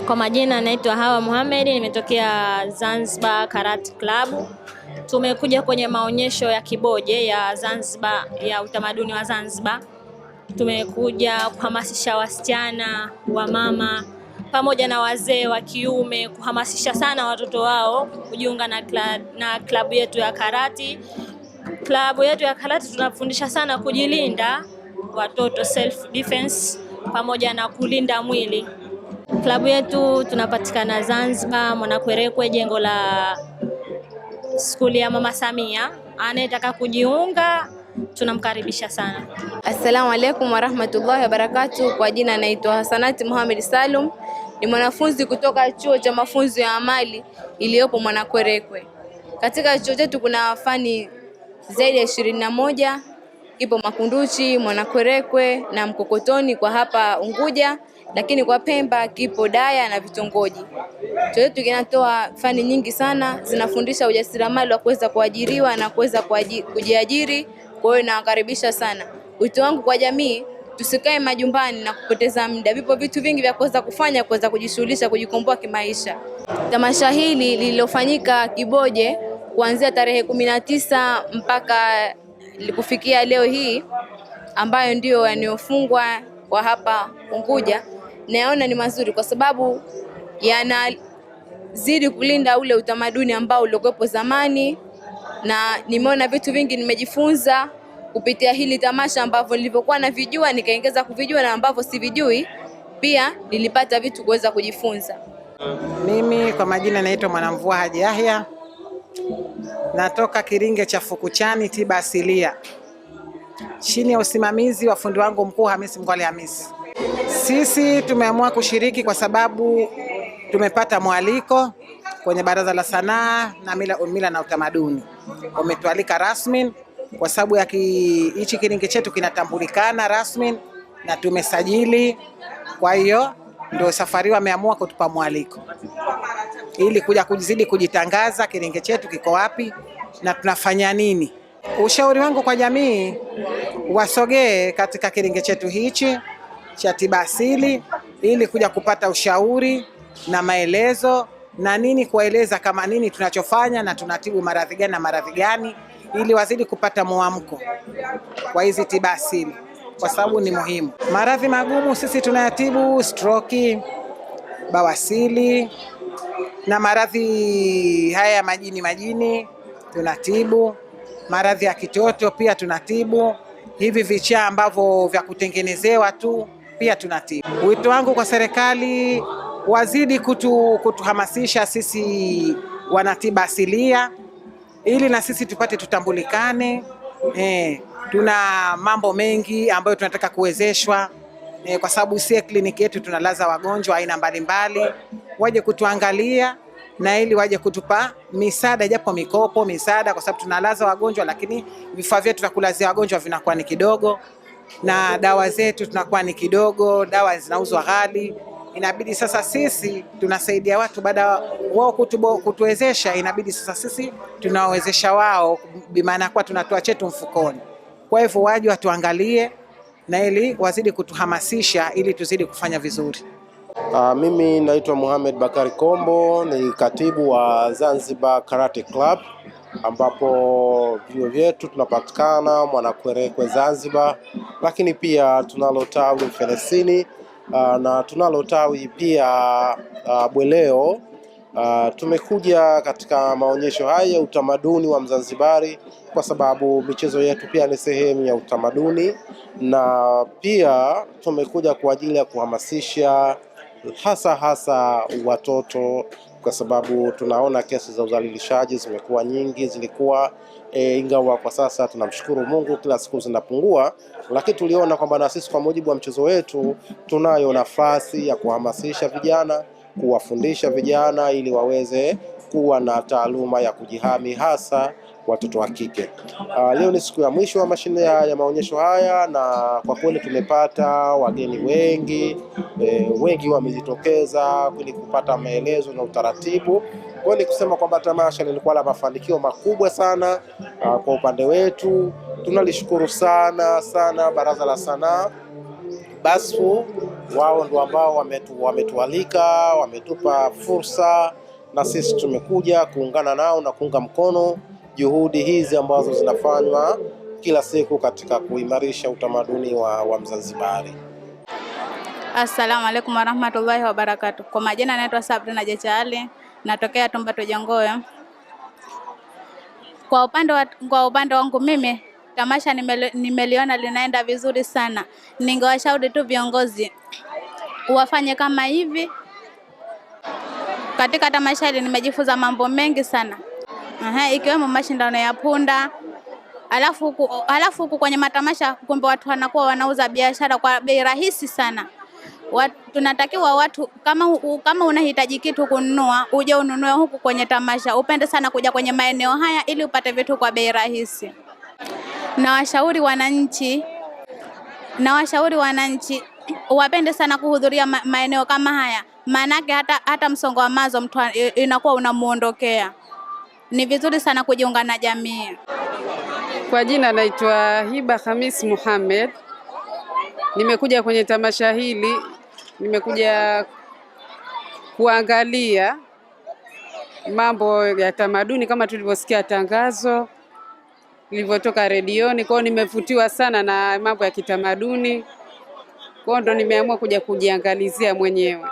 Kwa majina naitwa Hawa Mohamed, nimetokea Zanzibar Karate Club. Tumekuja kwenye maonyesho ya Kiboje ya Zanzibar ya utamaduni wa Zanzibar. Tumekuja kuhamasisha wasichana, wamama pamoja na wazee wa kiume, kuhamasisha sana watoto wao kujiunga na klabu yetu ya karate. Klabu yetu ya karate tunafundisha sana kujilinda watoto, self defense pamoja na kulinda mwili. Klabu yetu tunapatikana Zanzibar, Mwanakwerekwe, jengo la skuli ya Mama Samia. Anayetaka kujiunga tunamkaribisha sana. Assalamu alaikum warahmatullahi wabarakatuh. Kwa jina naitwa Hasanati Mohamed Salum, ni mwanafunzi kutoka chuo cha mafunzo ya amali iliyopo Mwanakwerekwe. Katika chuo chetu kuna fani zaidi ya 21, ipo Makunduchi, Mwanakwerekwe na Mkokotoni kwa hapa Unguja, lakini kwa Pemba kipo Daya na vitongoji. Chuo chetu kinatoa fani nyingi sana, zinafundisha ujasiriamali wa kuweza kuajiriwa na kuweza kujiajiri. Kwa hiyo nawakaribisha sana. Wito wangu kwa jamii, tusikae majumbani na kupoteza muda. Vipo vitu vingi vya kuweza kufanya, kuweza kujishughulisha, kujikomboa kimaisha. Tamasha hili lililofanyika Kiboje kuanzia tarehe 19 mpaka kufikia leo hii, ambayo ndio yanayofungwa kwa hapa Unguja, naona ni mazuri kwa sababu yanazidi kulinda ule utamaduni ambao ulikuwepo zamani, na nimeona vitu vingi nimejifunza kupitia hili tamasha, ambavyo nilivyokuwa navijua nikaongeza kuvijua, na ambavyo sivijui pia nilipata vitu kuweza kujifunza. Mimi kwa majina naitwa Mwanamvua Haji Yahya, natoka Kiringe cha Fukuchani tiba asilia, chini ya usimamizi wa fundi wangu mkuu Hamisi Mngwale Hamisi. Sisi tumeamua kushiriki kwa sababu tumepata mwaliko kwenye Baraza la Sanaa na Mila na Utamaduni. Wametualika rasmi kwa sababu ya hichi Kiringe chetu kinatambulikana rasmi na tumesajili. Kwa hiyo ndio safari wameamua kutupa mwaliko ili kuja kuzidi kujitangaza Kiringe chetu kiko wapi na tunafanya nini. Ushauri wangu kwa jamii, wasogee katika Kiringe chetu hichi cha tiba asili ili kuja kupata ushauri na maelezo na nini, kueleza kama nini tunachofanya na tunatibu maradhi gani na maradhi gani, ili wazidi kupata mwamko kwa hizi tiba asili, kwa sababu ni muhimu. Maradhi magumu sisi tunayatibu, stroke, bawasili na maradhi haya majini tunatibu. Maradhi ya kitoto pia tunatibu. Hivi vichaa ambavyo vya kutengenezewa tu pia tunatibu. Wito wangu kwa serikali, wazidi kutuhamasisha sisi wanatiba asilia ili na sisi tupate tutambulikane. Tuna mambo mengi ambayo tunataka kuwezeshwa, kwa sababu si kliniki yetu tunalaza wagonjwa aina mbalimbali. Waje kutuangalia na ili waje kutupa misaada, japo mikopo, misaada, kwa sababu tunalaza wagonjwa lakini vifaa vyetu vya kulazia wagonjwa vinakuwa ni kidogo na dawa zetu tunakuwa ni kidogo, dawa zinauzwa ghali. Inabidi sasa sisi tunasaidia watu, baada wao kutuwezesha, inabidi sasa sisi tunawezesha wao, bimaana kwa tunatoa chetu mfukoni. Kwa hivyo waje watuangalie na ili wazidi kutuhamasisha ili tuzidi kufanya vizuri. Mimi naitwa Mohamed Bakari Kombo, ni katibu wa Zanzibar Karate Club, ambapo vyuo vyetu tunapatikana Mwanakwerekwe Zanzibar, lakini pia tunalo tawi Mfenesini na tunalo tawi pia Bweleo. Tumekuja katika maonyesho haya ya utamaduni wa Mzanzibari kwa sababu michezo yetu pia ni sehemu ya utamaduni, na pia tumekuja kwa ajili ya kuhamasisha hasa watoto, kwa sababu tunaona kesi za udhalilishaji zimekuwa nyingi. Zilikuwa ingawa kwa sasa tunamshukuru Mungu kila siku zinapungua, lakini tuliona kwamba na sisi kwa mujibu wa mchezo wetu tunayo nafasi ya kuhamasisha vijana, kuwafundisha vijana ili waweze kuwa na taaluma ya kujihami, hasa watoto wa kike. Leo ni siku ya mwisho wa mashine ya maonyesho haya, na kwa kweli tumepata wageni wengi wamejitokeza ili kupata maelezo na utaratibu. Kwa hiyo kusema kwamba tamasha lilikuwa la mafanikio makubwa sana kwa upande wetu. Tunalishukuru sana Baraza la Sanaa, BASFU Wao ndio ambao wametualika, wametupa fursa, na sisi tumekuja kuungana nao na kuunga mkono juhudi hizi ambazo zinafanywa kila siku katika kuimarisha utamaduni wa Mzanzibari. Assalamu alaikum warahmatullahi wabarakatuh. Kwa majina naitwa Sabrina Jechaali, natokea Tumbato Jongoyo. Kwa upande wangu mimi, tamasha nimeliona linaenda vizuri sana. Ningewashauri tu viongozi wafanye kama hivi. Katika tamasha hili nimejifunza mambo mengi sana. Ikiwemo mashindano ya punda. Alafu huku kwenye matamasha kumbe watu wanakuwa wanauza biashara kwa bei rahisi sana. Tunatakiwa watu kama unahitaji kitu kununua, uje ununue huku kwenye tamasha. Upende sana kuja kwenye maeneo haya ili upate vitu kwa bei rahisi. Na washauri wananchi wapende sana kuhudhuria maeneo kama haya. Maanake hata msongo wa mawazo mtu inakuwa unamuondokea. Ni vizuri sana kujiunga na jamii. Kwa jina naitwa Hiba Khamis Muhammad. Nimekuja kwenye tamasha hili, nimekuja kuangalia mambo ya tamaduni kama tulivyosikia tangazo lilivyotoka redioni. Kwa hiyo nimevutiwa sana na mambo ya kitamaduni. Kwa hiyo ndo nimeamua kuja kujiangalizia mwenyewe.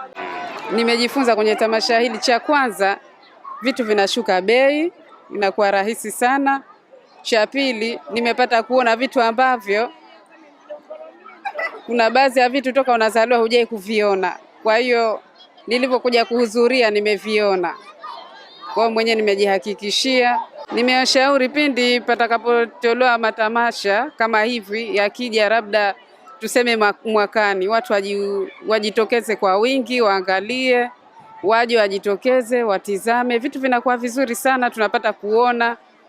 Nimejifunza kwenye tamasha hili, cha kwanza vitu vinashuka bei, inakuwa rahisi sana. Cha pili, nimepata kuona vitu ambavyo kuna baadhi ya vitu toka unazaliwa hujai kuviona. Kwa hiyo nilipokuja kuhudhuria nimeviona. Kwa hiyo mwenyewe nimejihakikishia. Nimewashauri pindi patakapotolewa matamasha kama hivi yakija, labda tuseme mwakani, watu wajitokeze kwa wingi, waangalie, waje wajitokeze, watizame. Vitu vinakuwa vizuri sana, tunapata kuona